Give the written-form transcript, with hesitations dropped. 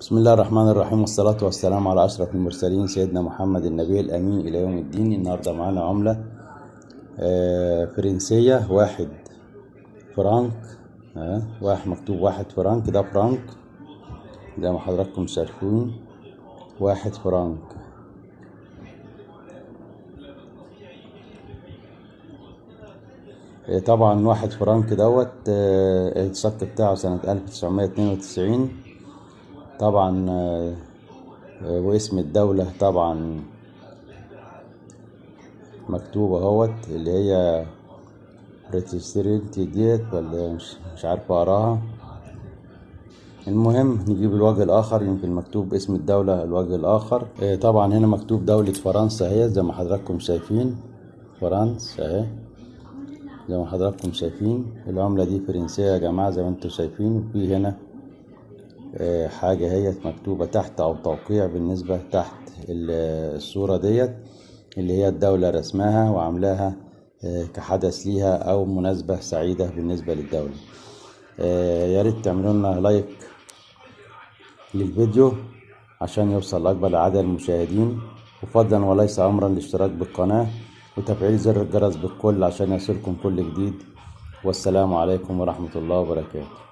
بسم الله الرحمن الرحيم، والصلاة والسلام على أشرف المرسلين سيدنا محمد النبي الأمين إلى يوم الدين. النهاردة معانا عملة فرنسية، 1 فرنك. واحد مكتوب 1 فرنك، ده فرنك زي ما حضراتكم شايفين. 1 فرنك. طبعا 1 فرنك دوت الصك بتاعه سنة 1992 طبعا. واسم الدولة طبعا مكتوبة اهوت، اللي هي بريتسترينتي ديت، ولا مش عارف اقراها. المهم نجيب الوجه الاخر، يمكن مكتوب اسم الدولة الوجه الاخر. طبعا هنا مكتوب دولة فرنسا اهي زي ما حضراتكم شايفين. فرنسا اهي زي ما حضراتكم شايفين. العملة دي فرنسية يا جماعة زي ما انتم شايفين. وفي هنا حاجة هي مكتوبة تحت او توقيع بالنسبة تحت الصورة ديت، اللي هي الدولة رسمها وعملاها كحدث ليها او مناسبة سعيدة بالنسبة للدولة. يا ريت تعملوا لنا لايك للفيديو عشان يوصل لأكبر عدد المشاهدين، وفضلا وليس امرا الاشتراك بالقناة وتفعيل زر الجرس بالكل عشان يصلكم كل جديد. والسلام عليكم ورحمة الله وبركاته.